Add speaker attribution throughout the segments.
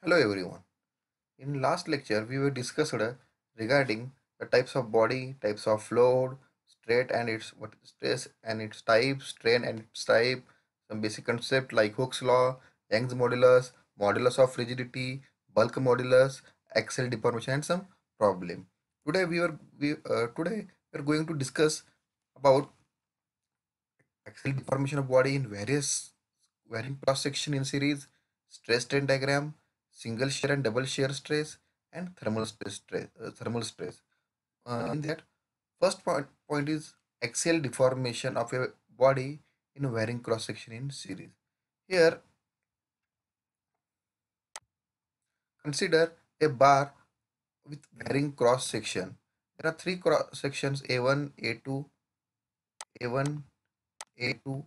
Speaker 1: Hello everyone. In last lecture, we were discussed regarding the types of body, types of load, straight and its what stress and its type, strain and its type, some basic concept like Hooke's law, Young's modulus, modulus of rigidity, bulk modulus, axial deformation, and some problem. Today we are going to discuss about axial deformation of body in various varying cross section in series, stress strain diagram, single shear and double shear stress, and thermal stress. In that, first point is axial deformation of a body in varying cross section in series. Here, consider a bar with varying cross section. There are three cross sections A1, A2, A1, A2,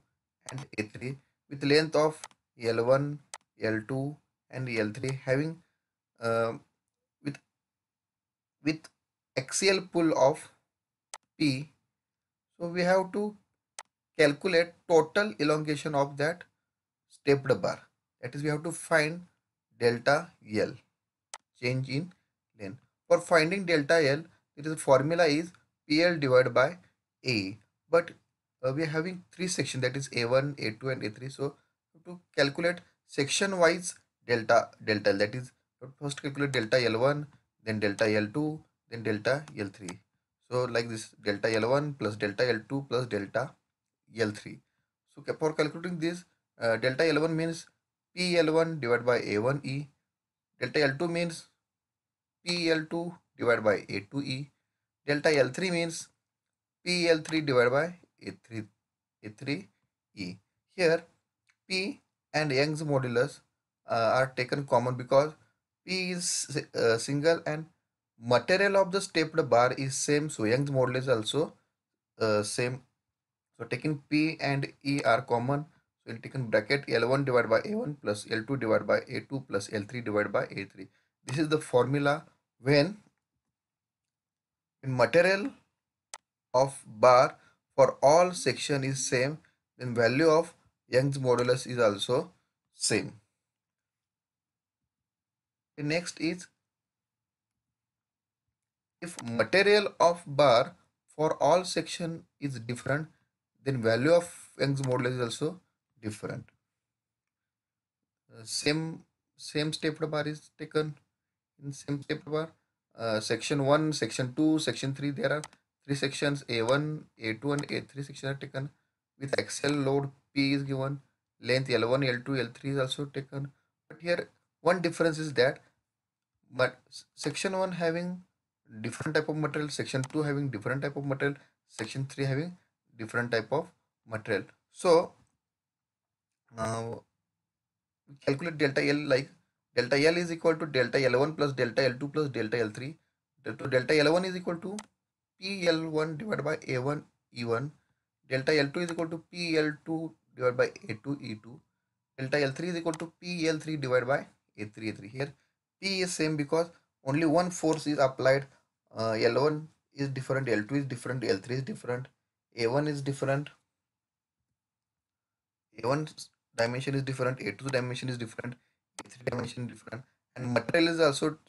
Speaker 1: and A3 with length of L1, L2, and L3 having uh, with with axial pull of P. So we have to calculate total elongation of that stepped bar. That is, we have to find delta L, change in length. For finding delta L, it is formula is PL divided by A. But we are having three sections, that is A1, A2, and A3. So to calculate section wise delta L, that is first calculate delta L1, then delta L2, then delta L3. So like this, delta L1 plus delta L2 plus delta L3. So for calculating this, delta L1 means PL1 divided by A1E. Delta L2 means PL2 divided by A2E. Delta L3 means PL3 divided by A3E. Here P and Young's modulus are taken common because P is single and material of the stepped bar is same, so Young's modulus is also same. So taking P and E are common. So we'll take in bracket L1 divided by A1 plus L2 divided by A2 plus L3 divided by A3. This is the formula when material of bar for all section is same, then value of Young's modulus is also same. The next is if material of bar for all section is different, then value of Young's modulus is also different. Same stepped bar is taken in same stepped bar. Section 1, section 2, section 3, there are three sections A1, A2, and A3 section are taken with axial load P is given, length L1, L2, L3 is also taken. But here one difference is that but section 1 having different type of material, section 2 having different type of material, section 3 having different type of material. So we calculate delta L like delta L is equal to delta L1 plus delta L2 plus delta L3. Delta L1 is equal to PL1 divided by A1 E1. Delta L2 is equal to PL2 divided by A2 E2. Delta L3 is equal to PL3 divided by A3 A3. Here P is same because only one force is applied. L1 is different, L2 is different, L3 is different, A1 is different, A1 dimension is different, A2 dimension is different, A3 dimension is different, and material is also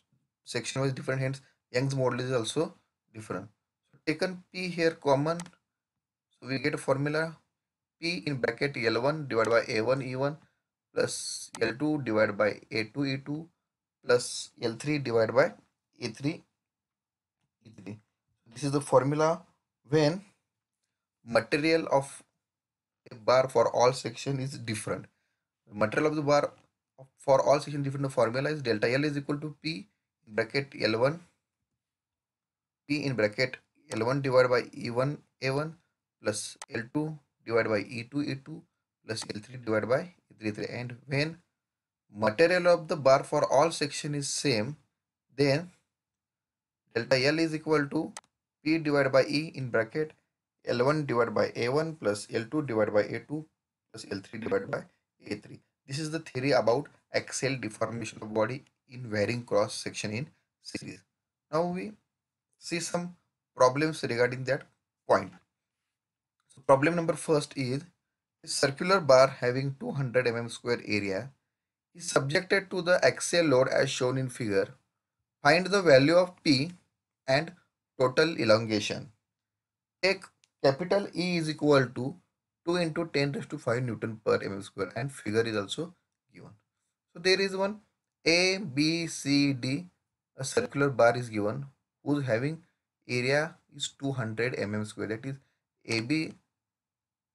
Speaker 1: section wise different, hence Young's model is also different. So taken P here common, so we get a formula P in bracket L1 divided by A1 E1 plus L2 divided by A2 E2 plus L3 divided by A3 E3. This is the formula when material of a bar for all section is different. The material of the bar for all section different. The formula is delta L is equal to P in bracket L1 P in bracket L1 divided by E1 A1 plus L2 divided by E2 E2 plus L3 divided by E3 E3. And when material of the bar for all section is same, then delta L is equal to P divided by E in bracket L1 divided by A1 plus L2 divided by A2 plus L3 divided by A3. This is the theory about axial deformation of body in varying cross section in series. Now we see some problems regarding that point. So problem number first is a circular bar having 200 mm square area is subjected to the axial load as shown in figure. Find the value of P and total elongation. Take capital E is equal to 2 into 10 raised to 5 Newton per mm square, and figure is also given. So there is one A, B, C, D, a circular bar is given whose having area is 200 mm square, that is AB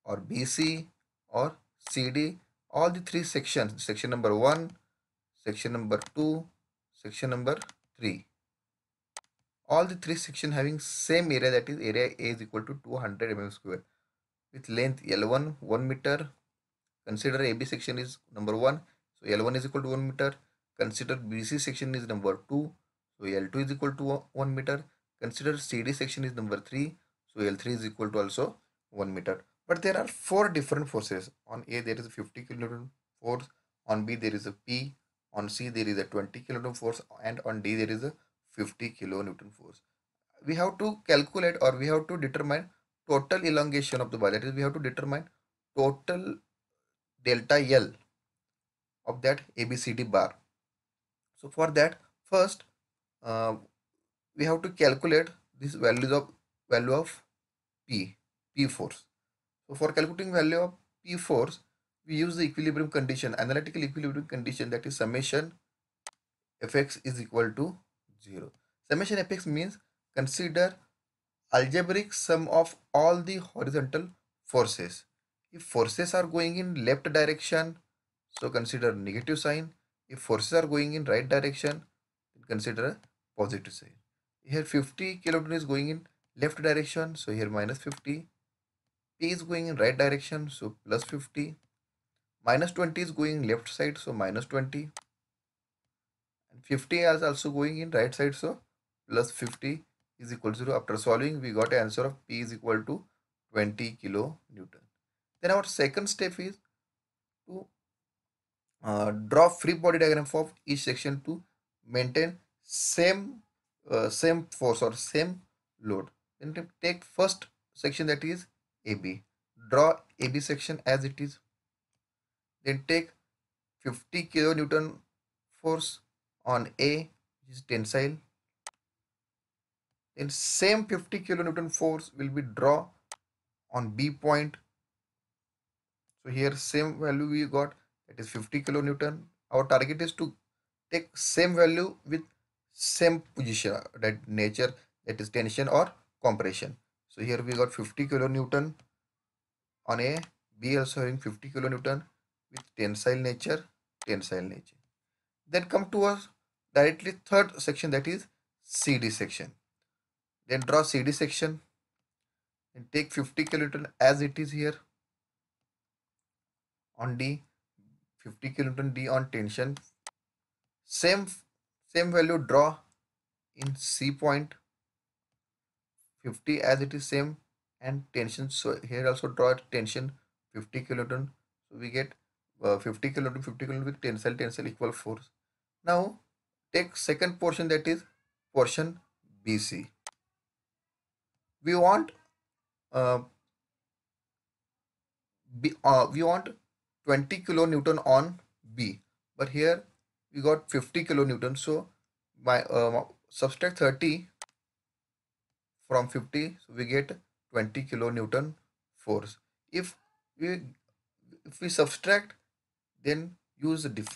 Speaker 1: or BC or CD, all the three sections, section number 1, section number 2, section number 3. All the three sections having same area, that is area A is equal to 200 mm square with length L1 1 meter. Consider AB section is number 1, so L1 is equal to 1 meter. Consider BC section is number 2, so L2 is equal to 1 meter. Consider CD section is number 3, so L3 is equal to also 1 meter. But there are four different forces. On A there is a 50 kilonewton force, on B there is a P, on C there is a 20 kilonewton force, and on D there is a 50 kilonewton force. We have to calculate, or we have to determine total elongation of the bar. That is, we have to determine total delta L of that ABCD bar. So for that, first uh, we have to calculate this value of P force. So for calculating value of P force, we use the equilibrium condition, analytical equilibrium condition, that is summation Fx is equal to 0. Summation Fx means consider algebraic sum of all the horizontal forces. If forces are going in left direction, so consider negative sign. If forces are going in right direction, then consider a positive sign. Here 50 kilonewton is going in left direction, so here minus 50. P is going in right direction, so plus 50. Minus 20 is going left side, so minus 20. And 50 is also going in right side, so plus 50 is equal to 0. After solving, we got an answer of P is equal to 20 kilonewton. Then our second step is to draw free body diagram of each section to maintain same force or same load. Then to take first section, that is AB. Draw AB section as it is. Then take 50 kilonewton force on A, which is tensile. Then same 50 kilonewton force will be draw on B point. So here same value we got, that is 50 kilonewton. Our target is to take same value with same position, that nature, that is tension or compression. So here we got 50 kilonewton on A, B also having 50 kilonewton with tensile nature. Then come to us directly third section, that is CD section. Then draw CD section and take 50 kilonewton as it is here on D, 50 kilonewton D on tension. Same value draw in C point, 50 as it is same, and tension. So here also draw tension 50 kilonewton. So we get 50 kilonewton with tensile equal force. Now take second portion, that is portion BC. We want we want 20 kilonewton on B, but here we got 50 kilonewton. So by subtract 30 from 50, so we get 20 kilonewton force. If we subtract, then use the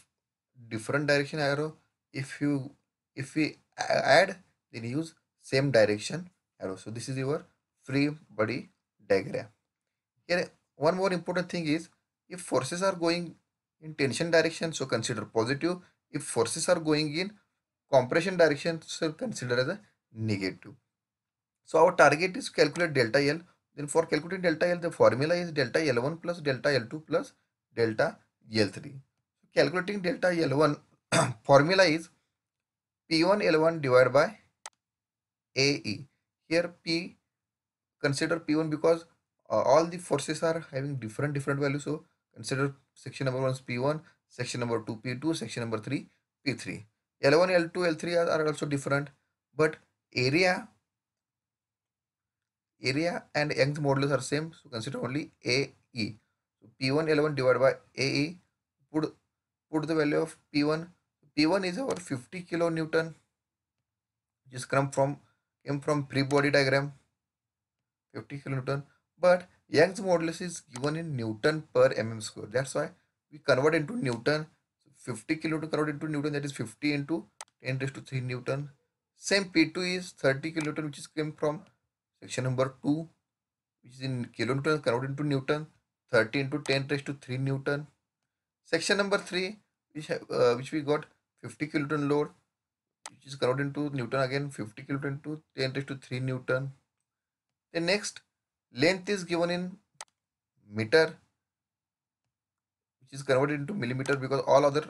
Speaker 1: different direction arrow. If we add, then use same direction arrow. So this is your free body diagram. Here one more important thing is, if forces are going in tension direction, so consider positive. If forces are going in compression direction, so consider as a negative. So our target is calculate delta L. Then for calculating delta L, the formula is delta L1 plus delta L2 plus delta L3. Calculating delta L1 formula is P1 L1 divided by AE. Here P, consider P1 because all the forces are having different values. So consider section number 1 is P1, section number 2 P2, section number 3 P3. L1, L2, L3 are also different, but area and Young's modulus are same, so consider only AE. So P1 L1 divided by AE, put put the value of P1. P1 is our 50 kilonewton, which is came from free body diagram, 50 kilonewton. But Young's modulus is given in Newton per mm square. That's why we convert into Newton. 50 kilonewton converted into Newton, that is 50 into 10 raised to 3 Newton. Same P2 is 30 kilonewton, which is came from section number 2, which is in kilonewton converted into Newton, 30 into 10 raised to 3 Newton. Section number 3, which we got 50 kilonewton load, which is converted into Newton again, 50 kilonewton into 10 raised to 3 Newton. The next length is given in meter, which is converted into millimeter because all other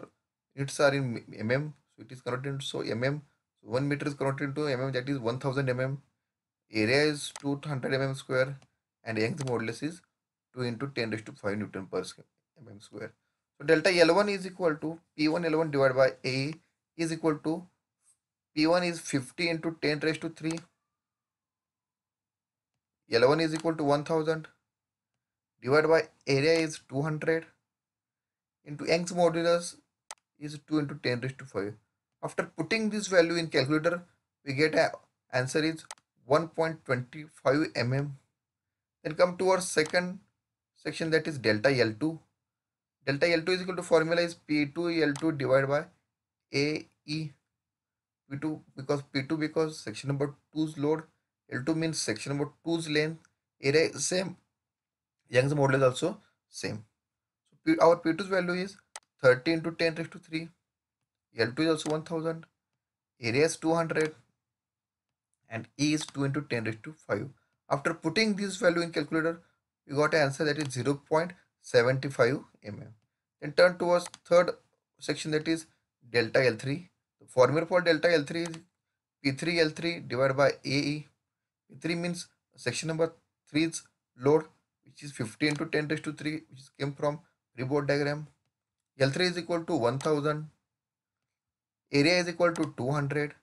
Speaker 1: units are in mm. So it is converted into mm. So 1 meter is converted into mm, that is 1000 mm. Area is 200 mm square, and Young's modulus is 2 into 10 raised to 5 Newton per mm square. So delta L1 is equal to P1 L1 divided by A is equal to P1 is 50 into 10 raised to 3. L1 is equal to 1000 divided by area is 200 into Young's modulus is 2 into 10 raised to 5. After putting this value in calculator, we get a answer is 1.25 mm. Then come to our second section, that is delta L2. Delta L2 is equal to formula is P2 L2 divided by AE. P2 because section number 2's load, L2 means section number 2's length, area is same, Young's modulus is also same. So our P2's value is 30 into 10 raised to 3. L2 is also 1000, area is 200, and E is 2 into 10 raised to 5. After putting this value in calculator, we got an answer that is 0.75 mm. Then turn towards third section, that is delta L3. The formula for delta L3 is P3 L3 divided by AE. P3 means section number 3's load, which is 50 into 10 raised to 3, which came from freeboard diagram. L3 is equal to 1000. Area is equal to 200.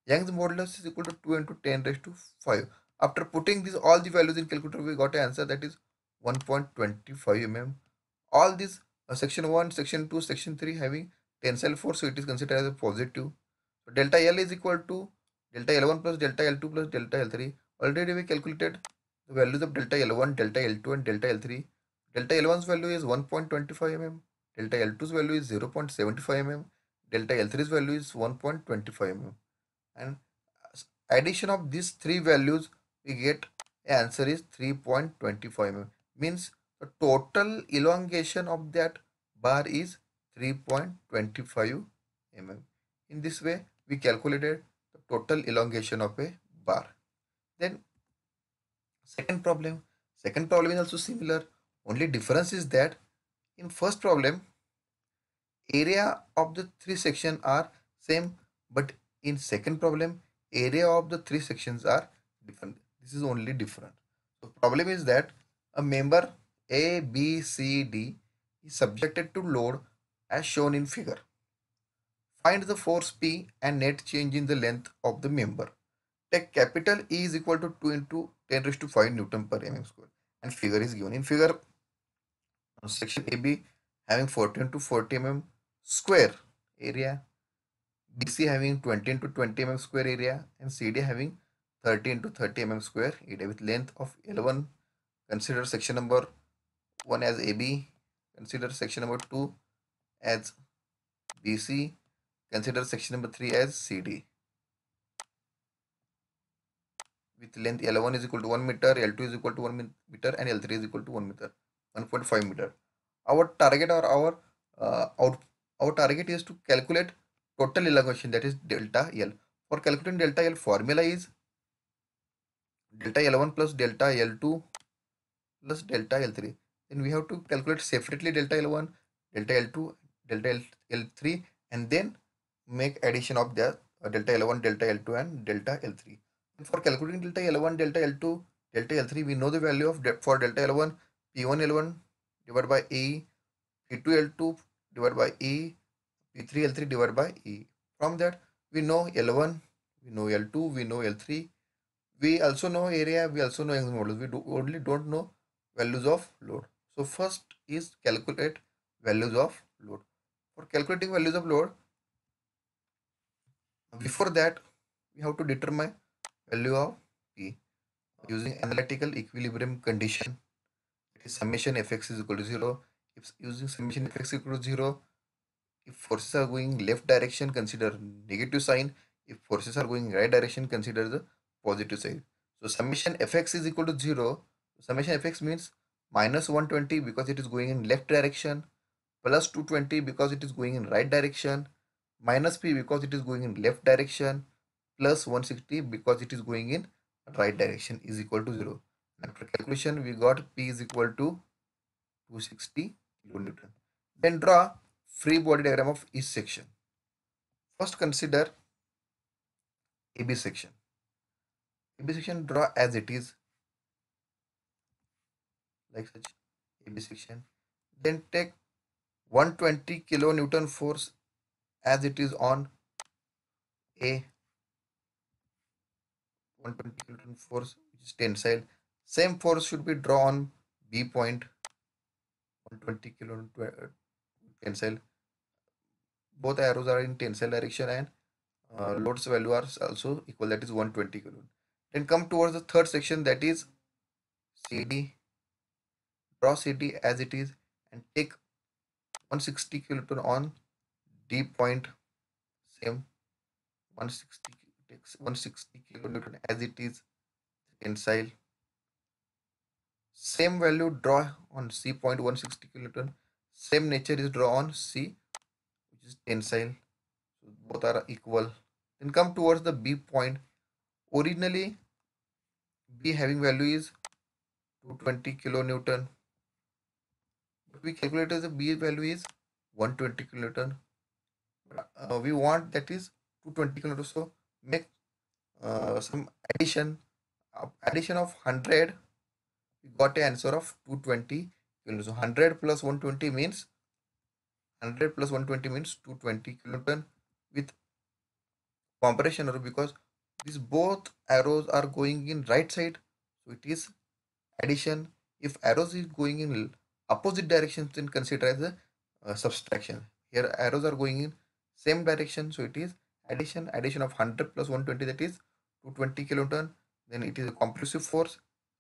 Speaker 1: Young's modulus is equal to 2 into 10 raised to 5. After putting all the values in calculator, we got an answer that is 1.25 mm. All these section 1, section 2, section 3 having tensile force, so it is considered as a positive. So delta L is equal to delta L1 plus delta L2 plus delta L3. Already we calculated the values of delta L1, delta L2 and delta L3. Delta L1's value is 1.25 mm. Delta L2's value is 0.75 mm. Delta L3's value is 1.25 mm. And addition of these three values, we get answer is 3.25 mm. Means the total elongation of that bar is 3.25 mm. In this way, we calculated the total elongation of a bar. Then second problem is also similar. Only difference is that in first problem, area of the three sections are same, but in second problem, area of the three sections are different. This is only different. So problem is that a member A, B, C, D is subjected to load as shown in figure. Find the force P and net change in the length of the member. Take capital E is equal to 2 into 10 raised to 5 Newton per mm square. And figure is given. In figure, section AB having 40 into 40 mm square area, BC having 20 into 20 mm square area, and CD having 30 into 30 mm square area with length of L1. Consider section number 1 as AB. Consider section number 2 as BC. Consider section number 3 as CD. With length L1 is equal to 1 meter, L2 is equal to 1 meter, and L3 is equal to 1 meter, 1.5 meter. Our target or our target is to calculate total elongation, that is delta L. For calculating delta L, formula is delta L1 plus delta L2 plus delta L3. Then we have to calculate separately delta L1, delta L2, delta L3, and then make addition of the delta L1, delta L2, and delta L3. And for calculating delta L1, delta L2, delta L3, we know the value of for delta L1, P1 L1 divided by E, P2 L2 divided by E, P3 L3 divided by E. From that, we know L1, we know L2, we know L3. We also know area, we also know Young's modulus. We only don't know values of load. So first is calculate values of load. For calculating values of load, before that we have to determine value of P using analytical equilibrium condition. It is summation Fx is equal to 0. If using summation Fx is equal to 0, if forces are going left direction, consider negative sign. If forces are going right direction, consider the positive sign. So summation Fx is equal to 0. Summation Fx means minus 120 because it is going in left direction, plus 220 because it is going in right direction, minus P because it is going in left direction, plus 160 because it is going in right direction is equal to 0. After calculation, we got P is equal to 260 kilonewton. Then draw free body diagram of each section. First consider AB section. AB section draw as it is, like such AB section. Then take 120 kilonewton force as it is on A, 120 kilonewton force which is tensile. Same force should be drawn on B point, 120 kilonewton tensile. Both arrows are in tensile direction and load's value are also equal, that is 120 kilonewton. Then come towards the third section, that is CD. Draw CD as it is and take 160 kilonewton on D point. Same 160, takes 160 kilonewton as it is tensile. Same value draw on C point, 160 kilonewton. Same nature is draw on C, which is tensile. So both are equal. Then come towards the B point. Originally B having value is 220 kilonewton. But we calculated the B value is 120 kilonewton. We want that is 220 kilonewton. So make some addition. Addition of 100. We got an answer of 220 kilonewton. So 100 plus 120 means 100 plus 120 means 220 kilonewton with compression error, because these both arrows are going in right side, so it is addition. If arrows is going in opposite direction, then consider as a subtraction. Here arrows are going in same direction, so it is addition. Addition of 100 plus 120, that is 220 kilonewton. Then it is a compressive force.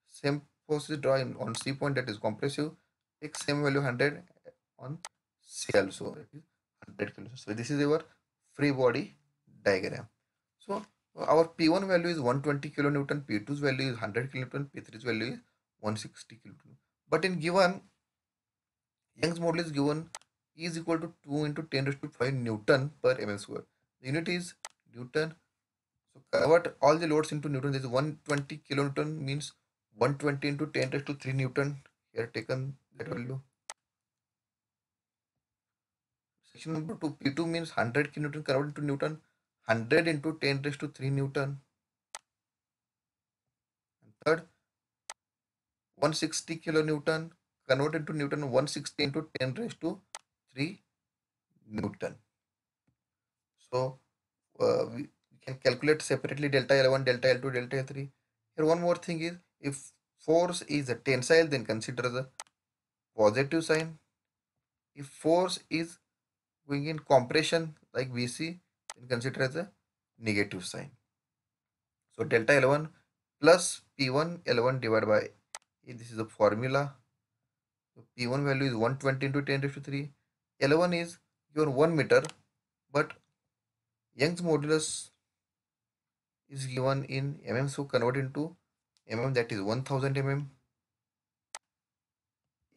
Speaker 1: Same force is drawn on C point, that is compressive. Take same value 100 on C also, that is 100 kilonewton. So this is your free body diagram. So our P1 value is 120 kilonewton, P2's value is 100 kilonewton, P3's value is 160 kilonewton. But in given Young's model is given E is equal to 2 into 10 raised to 5 Newton per mm square. The unit is Newton. So convert all the loads into Newton. This is 120 kilonewton means 120 into 10 raised to 3 Newton. Here taken that value. Section number 2, P2 means 100 kilonewton converted to Newton. 100 into 10 raised to 3 Newton. And third, 160 kilonewton converted to Newton, 160 into 10 raised to 3 Newton. So we can calculate separately delta L1, delta L2, delta L3. Here one more thing is, if force is a tensile, then consider the positive sign. If force is going in compression like VC, then consider as a negative sign. So delta L1 plus P1 L1 divided by A. This is the formula. So P1 value is 120 into 10 raised to 3. L1 is your 1 meter, but Young's modulus is given in mm, so convert into mm, that is 1000 mm.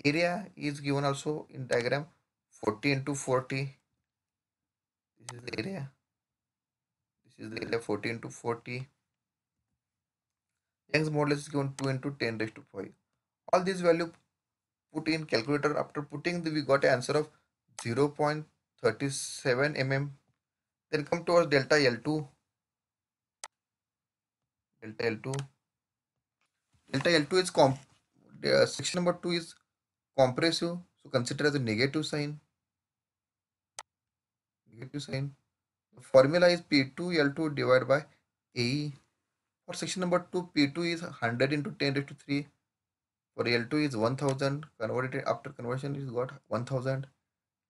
Speaker 1: Area is given also in diagram 40 into 40. This is the area. This is the area 40 into 40. Young's modulus is given 2 into 10 raised to 5. All these value put in calculator. After putting we got an answer of 0.37 mm. Then come towards delta L2. Delta L2. Delta L2 is section number 2 is compressive. So consider as a negative sign. Negative sign. The formula is P2 L2 divided by AE. For section number 2, P2 is 100 into 10 raised to 3. For L2 is 1000. Converted after conversion is got 1000.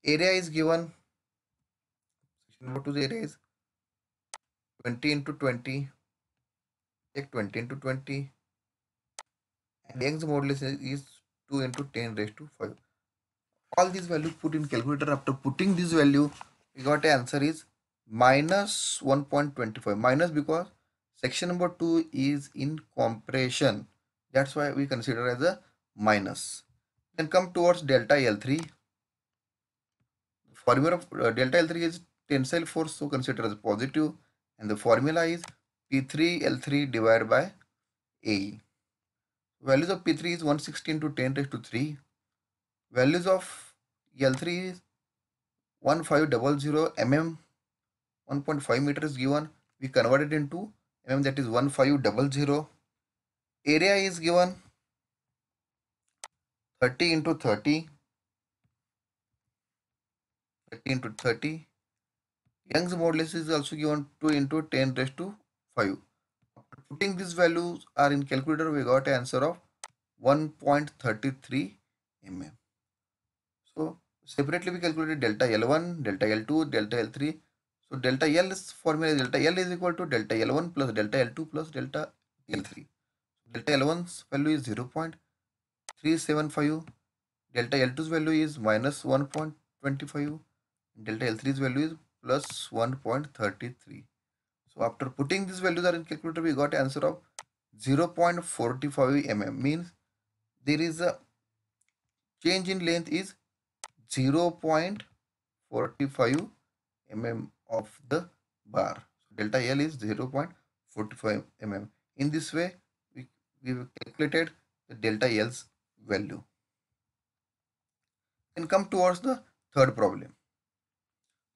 Speaker 1: Area is given Section number 2 area is 20 into 20. Take 20 into 20. And Young's modulus is 2 into 10 raised to 5. All these values put in calculator. After putting this value, we got a answer is minus 1.25. Minus because section number 2 is in compression. That's why we consider as a minus. Then come towards delta L3. Formula of delta L3 is tensile force, so consider as positive, and the formula is P3L3 divided by AE. Values of P3 is 160 into 10 raised to 3. Values of L3 is 1500 mm. 1.5 meter is given. We convert it into mm, that is 1500. Area is given 30 into 30. 30 into 30. Young's modulus is also given 2 into 10 raised to 5. Putting these values are in calculator, we got an answer of 1.33 mm. So separately we calculated delta L1, delta L2, delta L3. So delta L is formula, delta L is equal to delta L1 plus delta L2 plus delta L3. Delta L1's value is 0.375. Delta L2's value is minus 1.25. Delta L3's value is plus 1.33. So after putting these values are in calculator, we got answer of 0.45 mm. Means there is a change in length is 0.45 mm of the bar. So delta L is 0.45 mm. In this way, we calculated the delta L's value. Then come towards the third problem.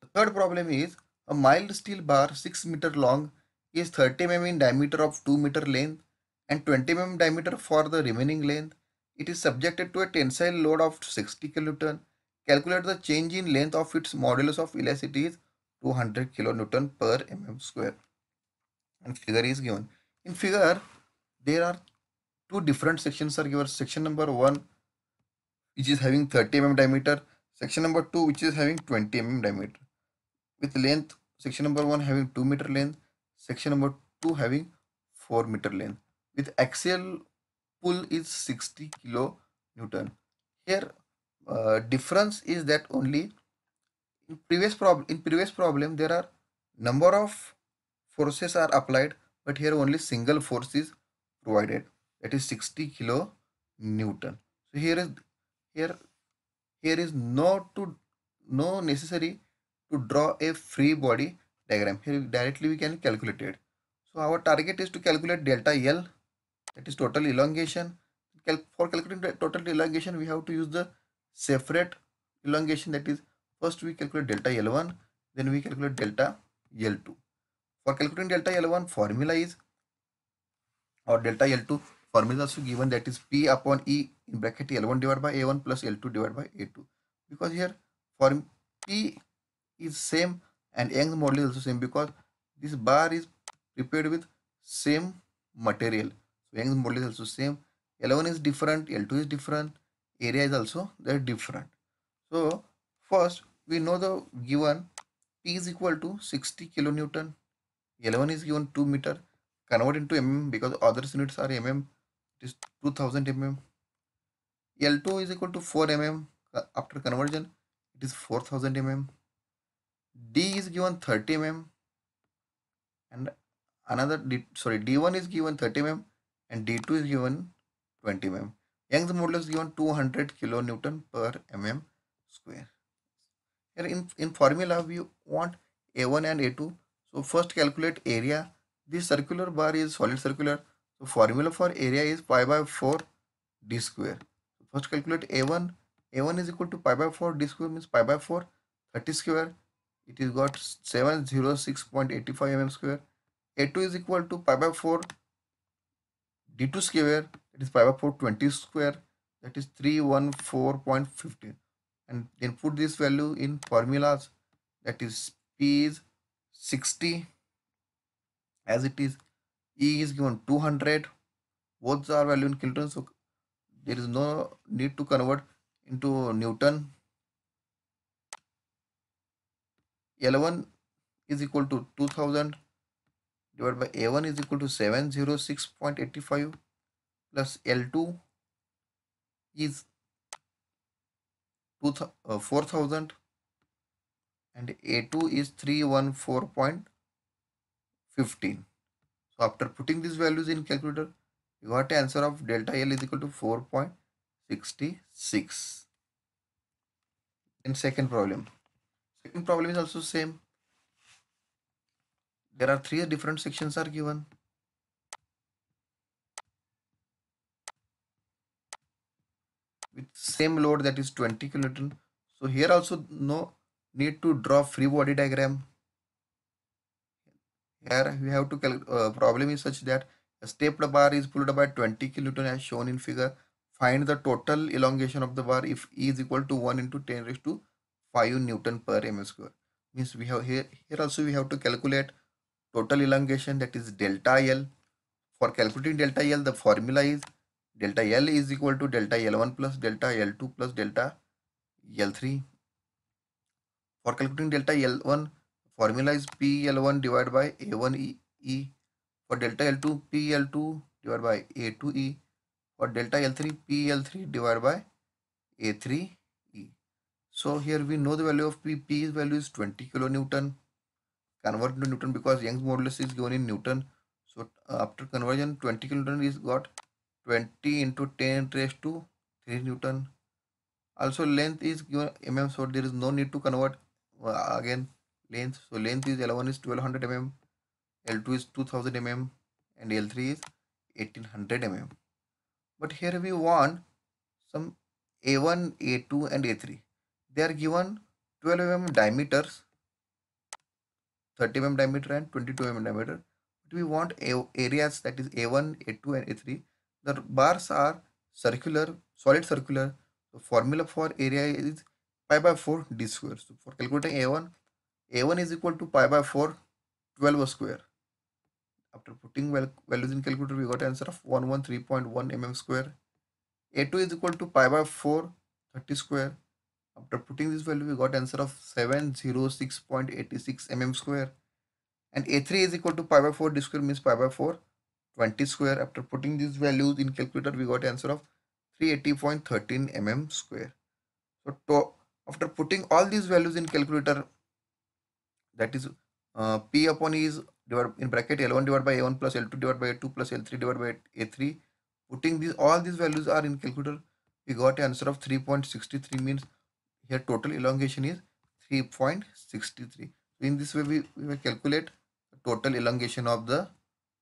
Speaker 1: The third problem is a mild steel bar 6 meter long is 30 mm in diameter of 2 meter length and 20 mm diameter for the remaining length. It is subjected to a tensile load of 60 kilonewton. Calculate the change in length of its modulus of elasticity is 200 kilonewton per mm square. And figure is given. In figure, there are two different sections are given. Section number 1, which is having 30 mm diameter. Section number 2, which is having 20 mm diameter. With length, section number 1 having 2 meter length, section number 2 having 4 meter length. With axial pull is 60 kilo Newton. Here, difference is that only in previous problem there are number of forces are applied, but here only single force is provided, that is 60 kilo Newton. So here is no necessary to draw a free body diagram. Here directly we can calculate it. So our target is to calculate delta L, that is total elongation. For calculating the total elongation, we have to use the separate elongation, that is first we calculate delta L1, then we calculate delta L2. For calculating delta L1, formula is, or delta L2 formula is also given, that is P upon E in bracket L1 divided by A1 plus L2 divided by A2. Because here form P is same and Young's model is also same, because this bar is prepared with same material. So Young's model is also same. L1 is different, L2 is different, area is also they're different. So first we know the given P is equal to 60 kilonewton. L1 is given 2 meter. Convert into mm because other units are mm. It is 2000 mm. L2 is equal to 4 mm. After conversion, it is 4000 mm. D is given 30 mm and D1 is given 30 mm and D2 is given 20 mm. Young's modulus is given 200 kilonewton per mm square. Here in formula we want A1 and A2. So first calculate area. This circular bar is solid circular. So formula for area is pi by 4 d square. First calculate A1. A1 is equal to pi by 4 d square, means pi by 4 30 square. It is got 706.85 mm square. A2 is equal to pi by 4 d2 square, that is pi by 4 20 square, that is 314.15. And then put this value in formulas, that is P is 60 as it is, E is given 200, both are value in kilonewton, so there is no need to convert into Newton. L1 is equal to 2000 divided by A1 is equal to 706.85 plus L2 is 4000 and A2 is 314.15. So after putting these values in calculator, you got an answer of delta L is equal to 4.66. In second problem is also same. There are three different sections are given. With same load, that is 20 kilonewton. So here also no need to draw free body diagram. Here we have to problem is such that a stepped bar is pulled by 20 kilonewton as shown in figure. Find the total elongation of the bar if E is equal to 1 into 10 raised to 5 Newton per mm square. Means we have here also we have to calculate total elongation, that is delta L. For calculating delta L, the formula is delta L is equal to delta L1 plus delta L2 plus delta L3. For calculating delta L1, formula is PL1 divided by A1E. For delta L2, PL2 divided by A2E. For delta L3, PL3 divided by A3E. So here we know the value of P. P's value is 20 kilonewton. Convert to Newton because Young's modulus is given in Newton. So after conversion, 20 kilonewton is got 20 into 10 raised to 3 Newton. Also length is given mm, so there is no need to convert again length. So length is L1 is 1200 mm, L2 is 2000 mm and L3 is 1800 mm. But here we want some A1, A2 and A3. They are given 12 mm diameters, 30 mm diameter and 22 mm diameter. But we want areas, that is A1, A2 and A3. The bars are circular, solid circular. The formula for area is pi by 4 d square. So for calculating A1 is equal to pi by 4 12 square. After putting values in calculator, we got answer of 113.1 mm square. A2 is equal to pi by 4 30 square. After putting this value, we got answer of 706.86 mm square. And A3 is equal to pi by 4 d square means pi by 4 20 square. After putting these values in calculator, we got answer of 380.13 mm square. So after putting all these values in calculator, that is P upon E is divided in bracket L1 divided by A1 plus L2 divided by A2 plus L3 divided by A3. Putting all these values are in calculator, we got an answer of 3.63 means here total elongation is 3.63. In this way we will calculate the total elongation of the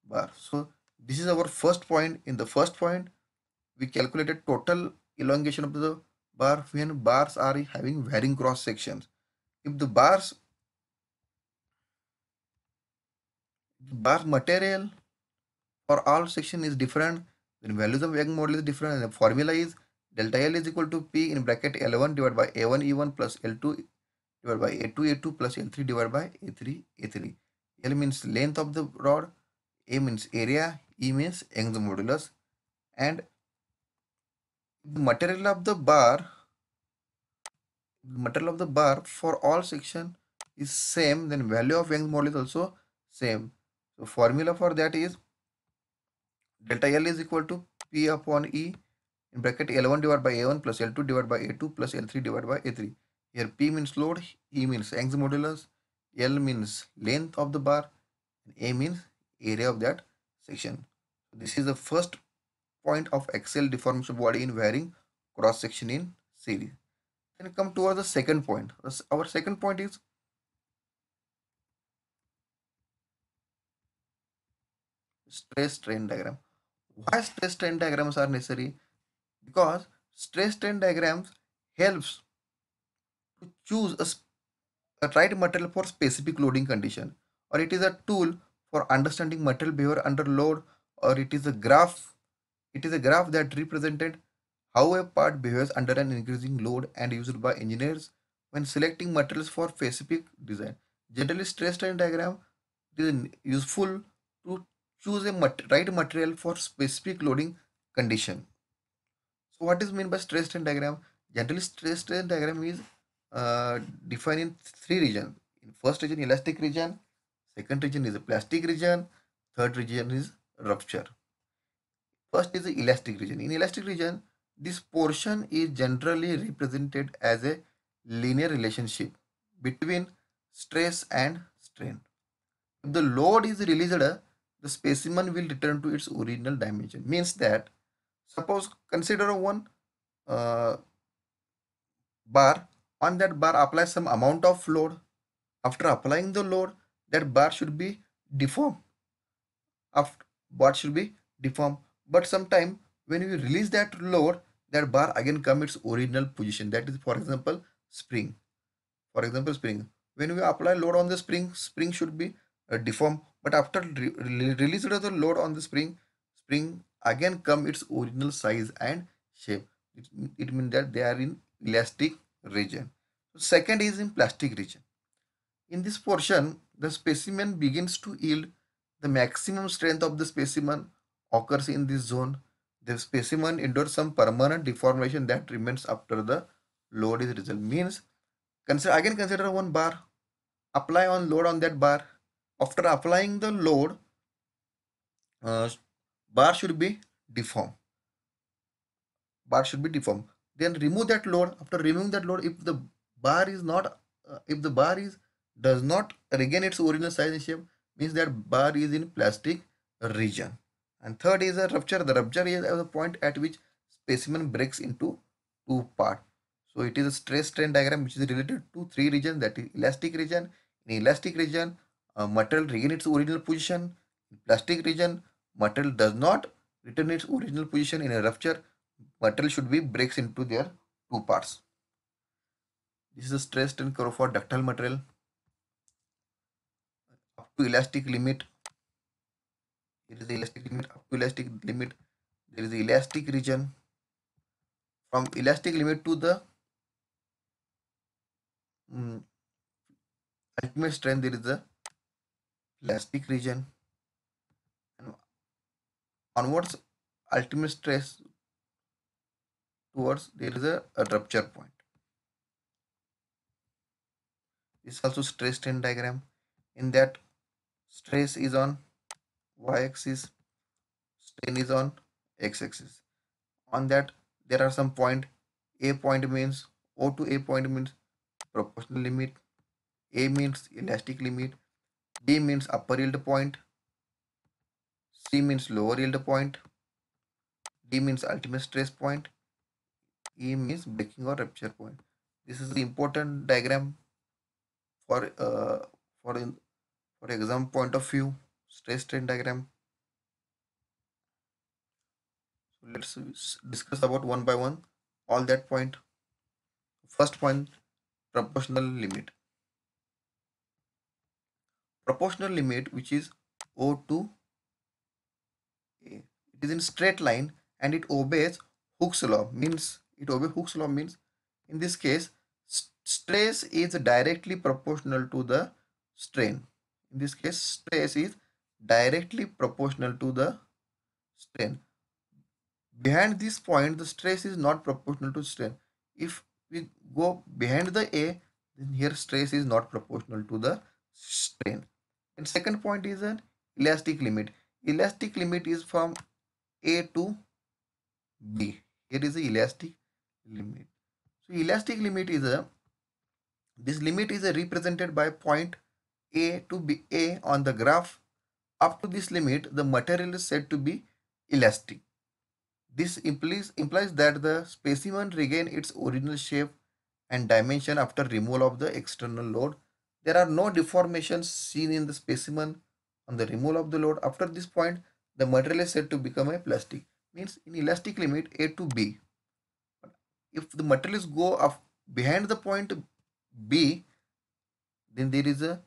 Speaker 1: bar. So this is our first point. In the first point, we calculated total elongation of the bar when bars are having varying cross sections. If the bar material for all section is different, then values of Young model is different, and the formula is delta L is equal to P in bracket L1 divided by A1 E1 plus L2 divided by A2 A2 plus L3 divided by A3 A3. L means length of the rod, A means area, E means Young's modulus, and the material of the bar for all section is same, then value of Young's model is also same. So formula for that is delta L is equal to P upon E in bracket L1 divided by A1 plus L2 divided by A2 plus L3 divided by A3. Here P means load, E means Young's modulus, L means length of the bar, and A means area of that section. So this is the first point of axial deformation body in varying cross section in series. Then come towards the second point. Our second point is stress strain diagram. Why stress strain diagrams are necessary? Because stress strain diagrams helps to choose a right material for specific loading condition, or it is a tool for understanding material behavior under load, or it is a graph. It is a graph that represented how a part behaves under an increasing load and used by engineers when selecting materials for specific design. Generally, stress strain diagram is useful to choose a right material for specific loading condition. So what is meant by stress strain diagram? Generally, stress strain diagram is defined in three regions. In first region, elastic region. Second region is a plastic region. Third region is rupture. First is the elastic region. In elastic region, this portion is generally represented as a linear relationship between stress and strain. If the load is released, the specimen will return to its original dimension. Means that, suppose consider one uh, bar. On that bar, apply some amount of load. After applying the load, that bar should be deformed. After bar should be deformed. But sometime when you release that load, that bar again come its original position. That is, for example, spring. For example, spring. When we apply load on the spring, spring should be deformed. But after release of the load on the spring, spring again come its original size and shape. It means that they are in elastic region. Second is in plastic region. In this portion, the specimen begins to yield. The maximum strength of the specimen occurs in this zone. The specimen endures some permanent deformation that remains after the load is resolved. Means, consider one bar. Apply on load on that bar. After applying the load, uh, bar should be deformed. Bar should be deformed. Then remove that load. After removing that load, if the bar is not, if the bar is does not regain its original size and shape, means that bar is in plastic region. And third is a rupture. The rupture is the point at which specimen breaks into two parts. So it is a stress strain diagram which is related to three regions, that is elastic region. In elastic region, material regain its original position. In plastic region, material does not return its original position. In a rupture, material should be breaks into their two parts. This is a stress strain curve for ductile material up to elastic limit. Here is the elastic limit. Up to elastic limit, there is the elastic region. From elastic limit to the mm, ultimate strength, there is the elastic region. And onwards, ultimate stress towards, there is a rupture point. This is also stress strain diagram. In that, stress is on y-axis, strain is on x-axis. On that, there are some point. A point means, O to A point means proportional limit. A means elastic limit. B means upper yield point. C means lower yield point. D means ultimate stress point. E means breaking or rupture point. This is the important diagram for for in, for exam point of view. Stress strain diagram. So let's discuss about one by one all that point. First point, proportional limit. Proportional limit, which is O to A. It is in straight line and it obeys Hooke's law. Means it obeys Hooke's law means, in this case, stress is directly proportional to the strain. In this case, stress is directly proportional to the strain. Behind this point, the stress is not proportional to strain. If we go behind the A, then here stress is not proportional to the strain. And second point is an elastic limit. Elastic limit is from A to B. Here is the elastic limit. So elastic limit is a, this limit is represented by point A to B A on the graph. Up to this limit, the material is said to be elastic. This implies that the specimen regain its original shape and dimension after removal of the external load. There are no deformations seen in the specimen on the removal of the load. After this point, the material is said to become a plastic. Means in elastic limit A to B. If the materials go up behind the point B, then there is a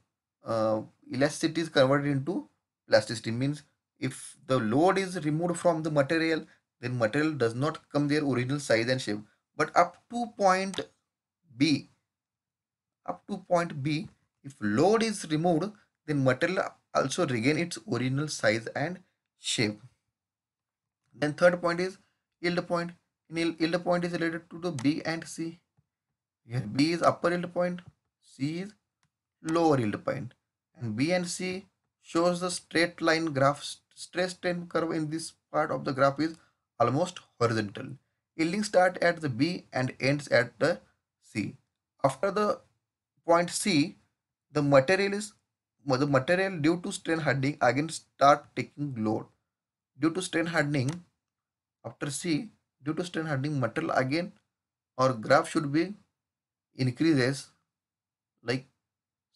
Speaker 1: elasticity is converted into plasticity. Means if the load is removed from the material, then material does not come their original size and shape. But up to point B, if load is removed, then material also regain its original size and shape. Then third point is yield point. In yield point is related to the B and C. Here B is upper yield point, C is lower yield point. And B and C shows the straight line graph. Stress strain curve in this part of the graph is almost horizontal. Yielding start at the B and ends at the C. After the point C, the material due to strain hardening again start taking load. Due to strain hardening, after C, due to strain hardening, material again or graph should be increases like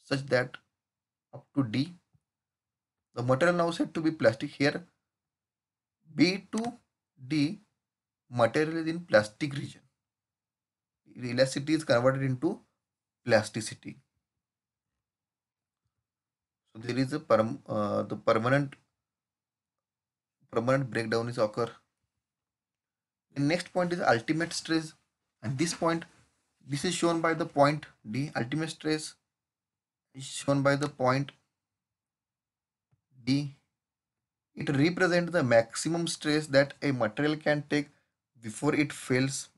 Speaker 1: such that up to D. The material now said to be plastic here. B to D, material is in plastic region. Elasticity is converted into plasticity. So there is a the permanent breakdown is occur. The next point is ultimate stress, and this is shown by the point D. Ultimate stress is shown by the point D. It represents the maximum stress that a material can take before it fails.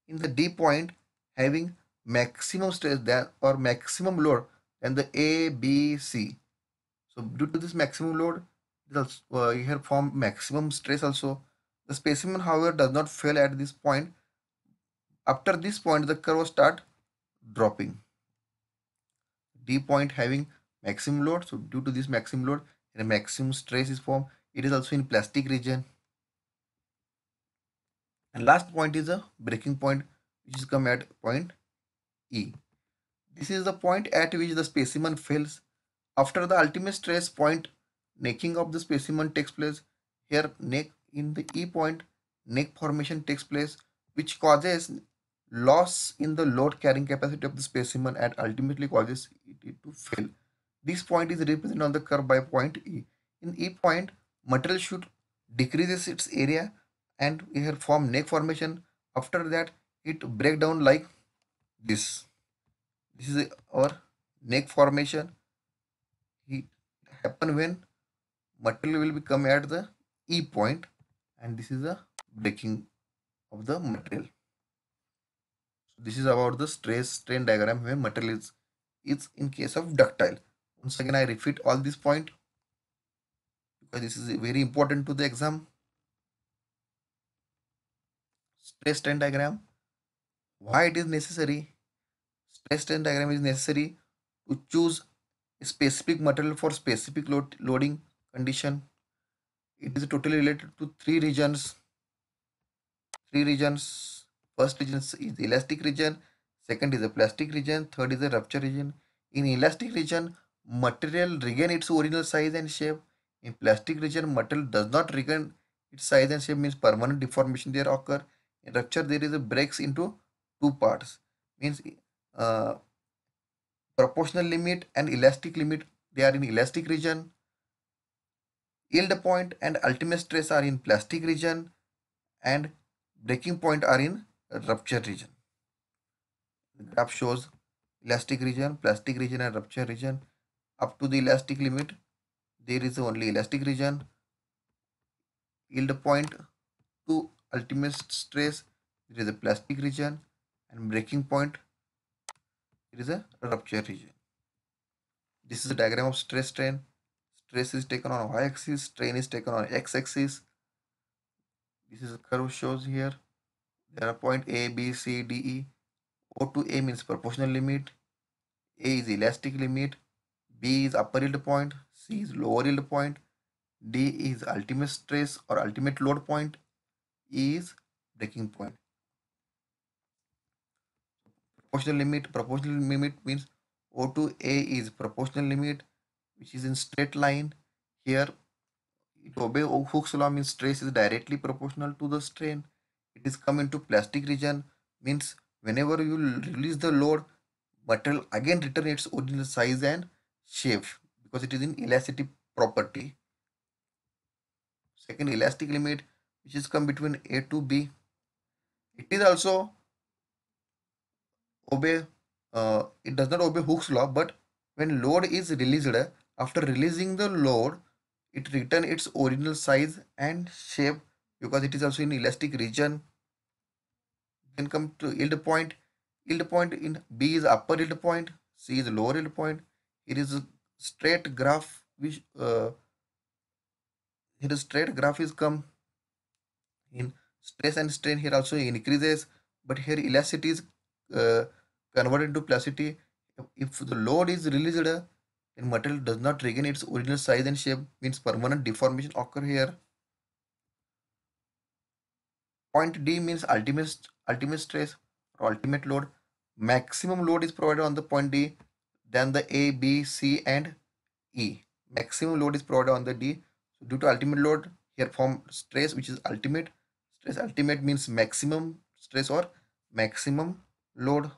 Speaker 1: In the D point, having maximum stress that or maximum load than the A, B, C. So due to this maximum load, it also, here form maximum stress also. The specimen, however, does not fail at this point. After this point, the curve start dropping. D point having maximum load. So due to this maximum load, and a maximum stress is formed. It is also in plastic region. And last point is a breaking point, which is come at point E. This is the point at which the specimen fails. After the ultimate stress point, necking of the specimen takes place. Here, neck in the E point, neck formation takes place, which causes loss in the load carrying capacity of the specimen and ultimately causes it to fail. This point is represented on the curve by point E. In E point, material should decreases its area and here form neck formation. After that, it break down like this. This is our neck formation. It happen when material will become at the E point, and this is the breaking of the material. So this is about the stress strain diagram when material is in case of ductile. Once again, I repeat all this point because this is very important to the exam. Stress strain diagram. Why it is necessary? Stress strain diagram is necessary to choose a specific material for specific loading condition. It is totally related to three regions. First region is elastic region, second is a plastic region, third is a rupture region. In elastic region, material regain its original size and shape. In plastic region, material does not regain its size and shape, means permanent deformation there occur. In rupture, there is a breaks into two parts, means uh, proportional limit and elastic limit. They are in elastic region. Yield point and ultimate stress are in plastic region, and breaking point are in rupture region. The graph shows elastic region, plastic region and rupture region. Up to the elastic limit, there is only elastic region. Yield point to ultimate stress, there is a plastic region, and breaking point, there is a rupture region. This is a diagram of stress strain. Stress is taken on y-axis, strain is taken on x-axis. This is a curve shows here. There are point A, B, C, D, E. O to A means proportional limit. A is elastic limit. B is upper yield point. C is lower yield point. D is ultimate stress or ultimate load point. E is breaking point. Proportional limit means O to A is proportional limit, which is in straight line. Here, it obey Hooke's law, means stress is directly proportional to the strain. It is come into plastic region, means whenever you release the load, material again return its original size and shape because it is in elasticity property. Second, elastic limit, which is come between A to B. It is also obey, it does not obey Hooke's law, but when load is released, after releasing the load, it return its original size and shape because it is also in elastic region. Then come to yield point. Yield point in B is upper yield point, C is lower yield point. Here is a straight graph which here is straight graph is come in stress and strain. Here also increases, but here elasticity is uh, converted to plasticity. If the load is released, then material does not regain its original size and shape, means permanent deformation occur here. Point D means ultimate stress or ultimate load. Maximum load is provided on the point D, then the A, B, C, and E. Maximum load is provided on the D. So due to ultimate load, here form stress, which is ultimate stress. Ultimate means maximum stress or maximum load.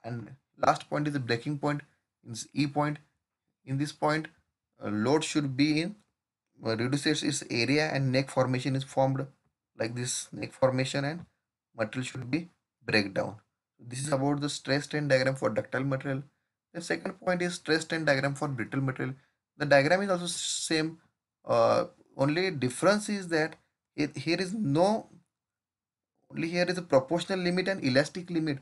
Speaker 1: And last point is the breaking point, is E point. In this point, load should be in reduces its area and neck formation is formed like this neck formation, and material should be breakdown. This is about the stress strain diagram for ductile material. The second point is stress strain diagram for brittle material. The diagram is also same. Only difference is that here is no, only here is a proportional limit and elastic limit.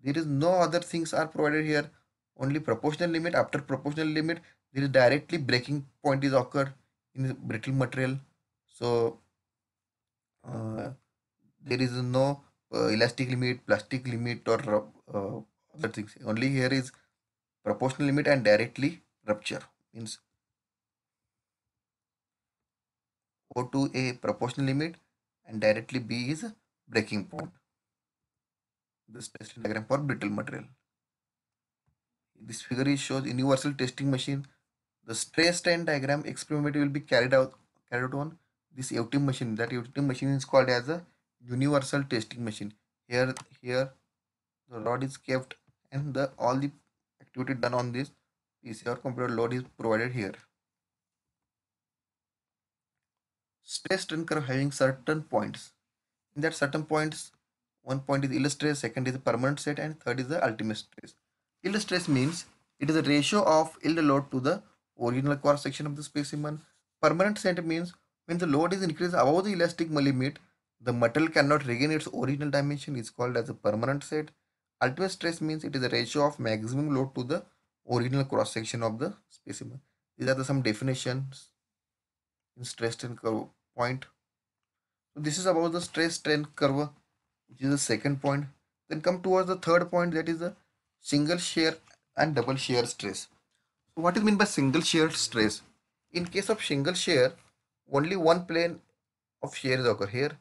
Speaker 1: There is no other things are provided here. Only proportional limit. After proportional limit, there is directly breaking point is occurred in the brittle material. So uh, there is no elastic limit, plastic limit, or other things. Only here is proportional limit and directly rupture. Means O to A proportional limit and directly B is breaking point. This testing diagram for brittle material. This figure is shows universal testing machine. The stress strain diagram experiment will be carried out on this UTM machine. That UTM machine is called as a universal testing machine. Here the rod is kept and the all the activity done on this PC or computer load is provided here. Stress strain curve having certain points. In that certain points, one point is yield stress, second is the permanent set, and third is the ultimate stress. Yield stress means it is the ratio of yield load to the original cross section of the specimen. Permanent set means when the load is increased above the elastic limit, the material cannot regain its original dimension, is called as a permanent set. Ultimate stress means it is the ratio of maximum load to the original cross section of the specimen. These are some definitions in stress strain curve point. So this is about the stress strain curve, which is the second point. Then come towards the third point, that is the single shear and double shear stress. So what is meant by single shear stress? In case of single shear, only one plane of shear is occur. Here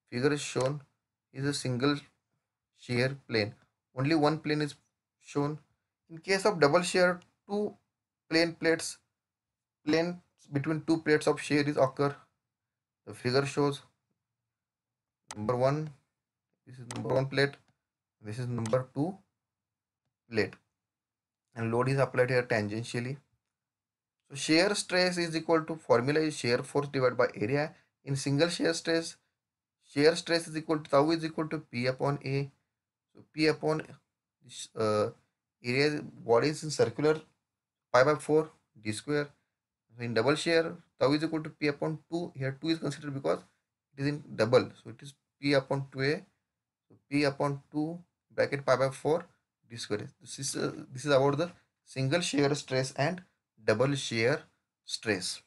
Speaker 1: figure is shown is a single shear plane. Only one plane is shown. In case of double shear, two plates between two plates of shear is occur. The figure shows number one. This is number one plate. This is number two plate, and load is applied here tangentially. So shear stress is equal to formula is shear force divided by area. In single shear stress is equal to tau is equal to P upon A. So P upon this, area body is in circular pi by 4 d square. So in double shear, tau is equal to P upon 2. Here 2 is considered because it is in double. So it is P upon 2A. So P upon 2 bracket pi by 4 d square. This is about the single shear stress and double shear stress.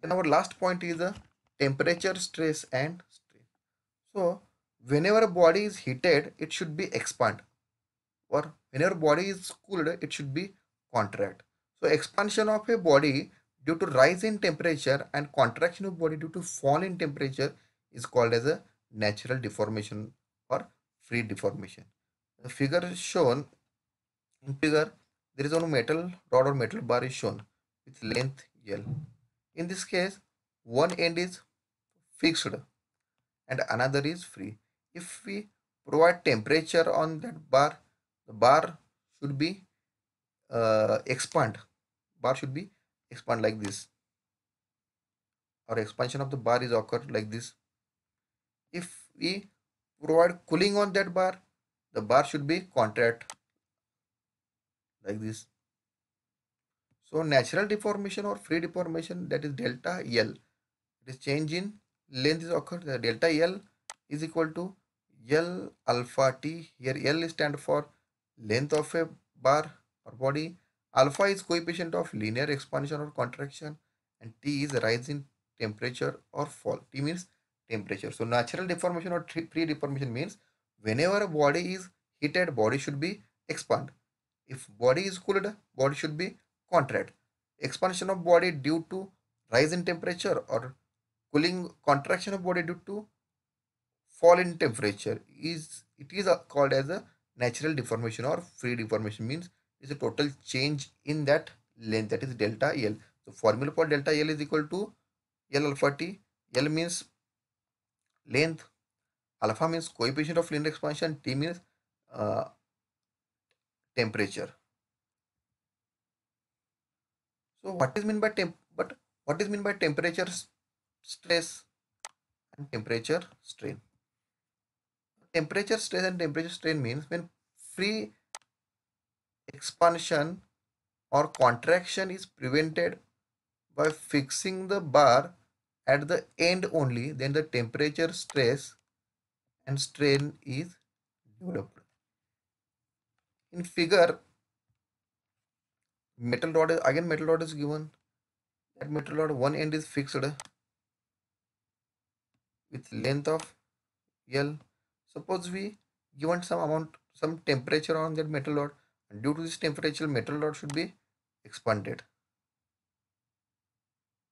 Speaker 1: Then our last point is the temperature stress and strain. So whenever a body is heated, it should be expand, or whenever body is cooled, it should be contract. So expansion of a body due to rise in temperature and contraction of body due to fall in temperature is called as a natural deformation or free deformation. The figure is shown in figure, there is one metal rod or metal bar is shown with length L. In this case, one end is fixed and another is free. If we provide temperature on that bar, the bar should be expand. Bar should be expand like this, or expansion of the bar is occurred like this. If we provide cooling on that bar, the bar should be contract like this. So natural deformation or free deformation, that is delta L. It is change in length is occurred. The delta L is equal to L alpha T. Here L stand for length of a bar or body. Alpha is coefficient of linear expansion or contraction, and T is rise in temperature or fall. T means temperature. So natural deformation or pre-deformation means whenever a body is heated, body should be expand. If body is cooled, body should be contract. Expansion of body due to rise in temperature or cooling contraction of body due to fall in temperature is called as a natural deformation or free deformation means is a total change in that length, that is delta L. So formula for delta L is equal to L alpha T. L means length, alpha means coefficient of linear expansion, T means uh, temperature. So what is mean by temperature stress and temperature strain? Temperature stress and temperature strain means when free expansion or contraction is prevented by fixing the bar at the end only, then the temperature stress and strain is developed. In figure, metal rod is given. That metal rod one end is fixed with length of L. Suppose we given some temperature on that metal rod, and due to this temperature, metal rod should be expanded.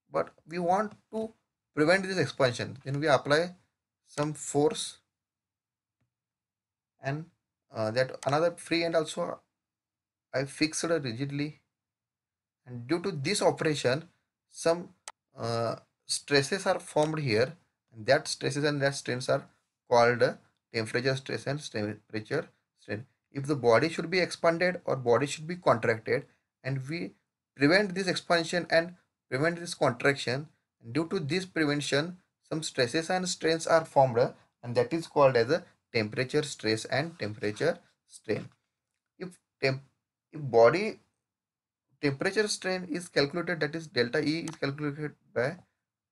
Speaker 1: But we want to prevent this expansion, then we apply some force, and that another free end also I fixed rigidly, and due to this operation some uh, stresses are formed here, and that stresses and that strains are called temperature stress and temperature strain. If the body should be expanded or body should be contracted, and we prevent this expansion and prevent this contraction, due to this prevention some stresses and strains are formed, and that is called as a temperature stress and temperature strain. if temp if body temperature strain is calculated, that is delta E is calculated by,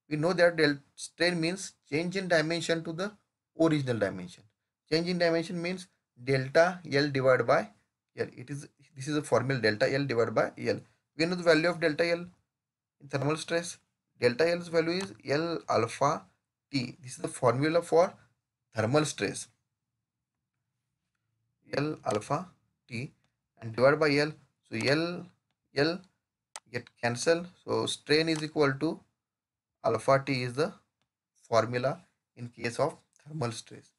Speaker 1: we know that delta strain means change in dimension to the original dimension. Change in dimension means delta L divided by L. This is a formula, delta L divided by L. We know the value of delta L in thermal stress. Delta L's value is L alpha T. This is the formula for thermal stress. L alpha T and divided by L. So L get cancel. So strain is equal to alpha T is the formula in case of thermal stress.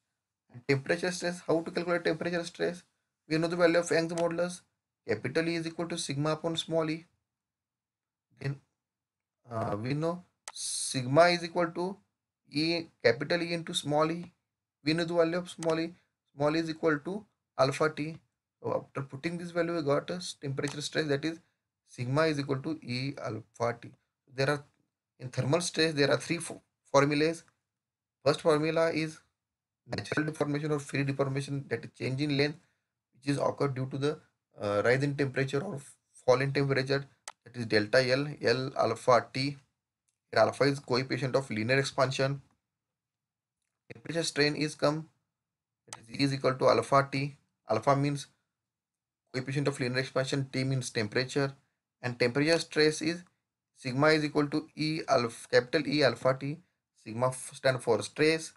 Speaker 1: And temperature stress, how to calculate temperature stress? We know the value of Young's modulus. Capital E is equal to sigma upon small e. Then we know sigma is equal to E, capital E into small e. We know the value of small e. Small e is equal to alpha T. So after putting this value, we got a temperature stress, that is sigma is equal to E alpha T. There are in thermal stress there are three formulas. First formula is natural deformation or free deformation, that is change in length which is occurred due to the rise in temperature or fall in temperature, that is delta L alpha T. Here alpha is coefficient of linear expansion. Temperature strain is come, that is E is equal to alpha T. Alpha means coefficient of linear expansion, T means temperature, and temperature stress is sigma is equal to E alpha, capital E alpha T. Sigma stand for stress,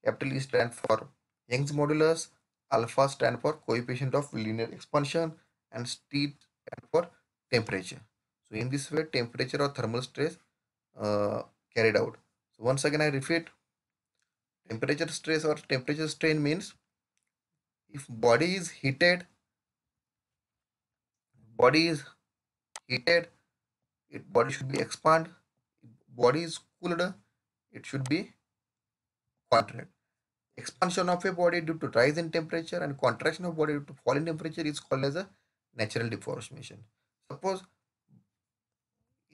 Speaker 1: capital E stand for Young's modulus, alpha stand for coefficient of linear expansion, and T stand for temperature. So in this way temperature or thermal stress uh, carried out. So once again I repeat, temperature stress or temperature strain means if body is heated, body should be expand. If body is cooled, it should be contract. Expansion of a body due to rise in temperature and contraction of body due to fall in temperature is called as a natural deformation. Suppose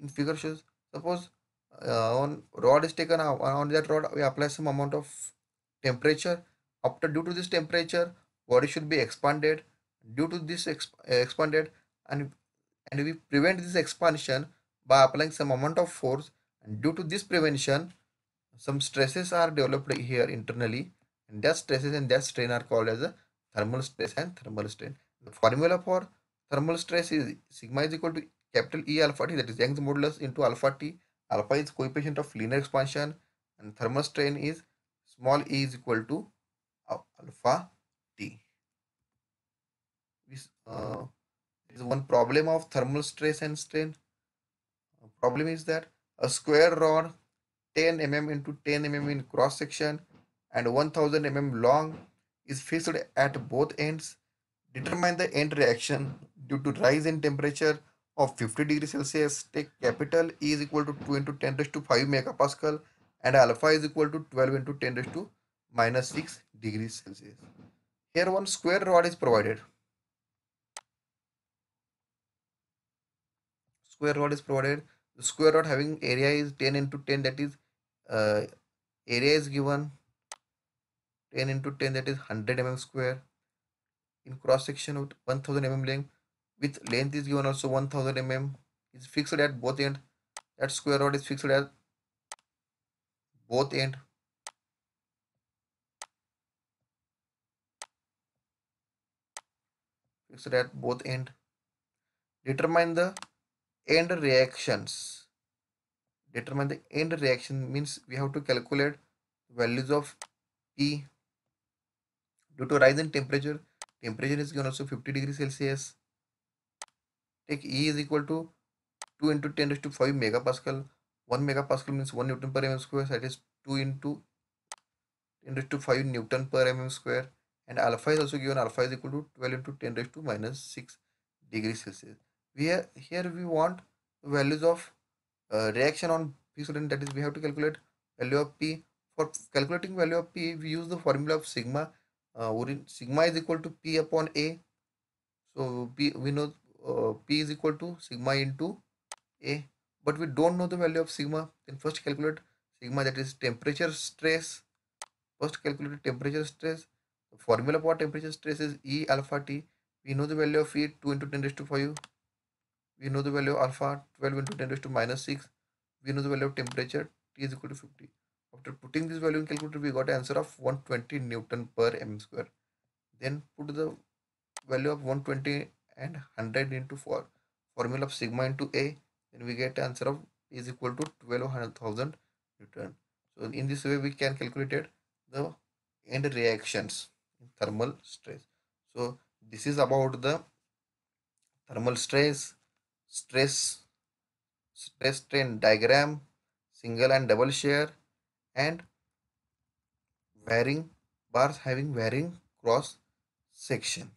Speaker 1: in figure shows, suppose on rod is taken out, on that rod we apply some amount of temperature. After due to this temperature, body should be expanded. Due to this expanded, and we prevent this expansion by applying some amount of force, and due to this prevention some stresses are developed here internally, and that stresses and that strain are called as a thermal stress and thermal strain. The formula for thermal stress is sigma is equal to capital E alpha T, that is Young's modulus into alpha T. Alpha is coefficient of linear expansion and thermal strain is small e is equal to alpha T. This is one problem of thermal stress and strain. Problem is that a square rod 10 mm into 10 mm in cross section and 1000 mm long is fixed at both ends. Determine the end reaction due to rise in temperature of 50 degrees Celsius. Take capital E is equal to 2 into 10 raised to 5 megapascal and alpha is equal to 12 into 10 raised to minus 6 degrees Celsius. Here one square rod is provided. Square rod is provided. The square rod having area is 10 into 10, that is uh, area is given 10 into 10, that is 100 mm square. In cross section with 1000 mm length, with length is given also 1000 mm, is fixed at both end. That square rod is fixed at both end. Fixed at both end. Determine the end reactions. Determine the end reaction means we have to calculate values of P due to rise in temperature. Temperature is given also 50 degrees Celsius. Take E is equal to 2 into 10 raised to 5 megapascal. 1 megapascal means 1 Newton per mm square. That is 2 into 10 raised to 5 Newton per mm square. And alpha is also given. Alpha is equal to 12 into 10 raised to minus 6 degrees Celsius. Here we want values of reaction on P student, that is we have to calculate value of P. For calculating value of P, we use the formula of sigma. Sigma is equal to P upon A. So P, we know P is equal to sigma into A, but we don't know the value of sigma. Then first calculate sigma, that is temperature stress. First calculate temperature stress. The formula for temperature stress is E alpha T. We know the value of E 2 into 10 raised to 5. We know the value of alpha 12 into 10 raised to minus 6. We know the value of temperature T is equal to 50. After putting this value in calculator, we got an answer of 120 Newton per m square. Then put the value of 120 and 100 into formula of sigma into A. Then we get answer of is equal to 12,000 Newton. So in this way we can calculate the end reactions in thermal stress. So this is about the thermal stress, stress strain diagram, single and double shear, and varying bars having varying cross section.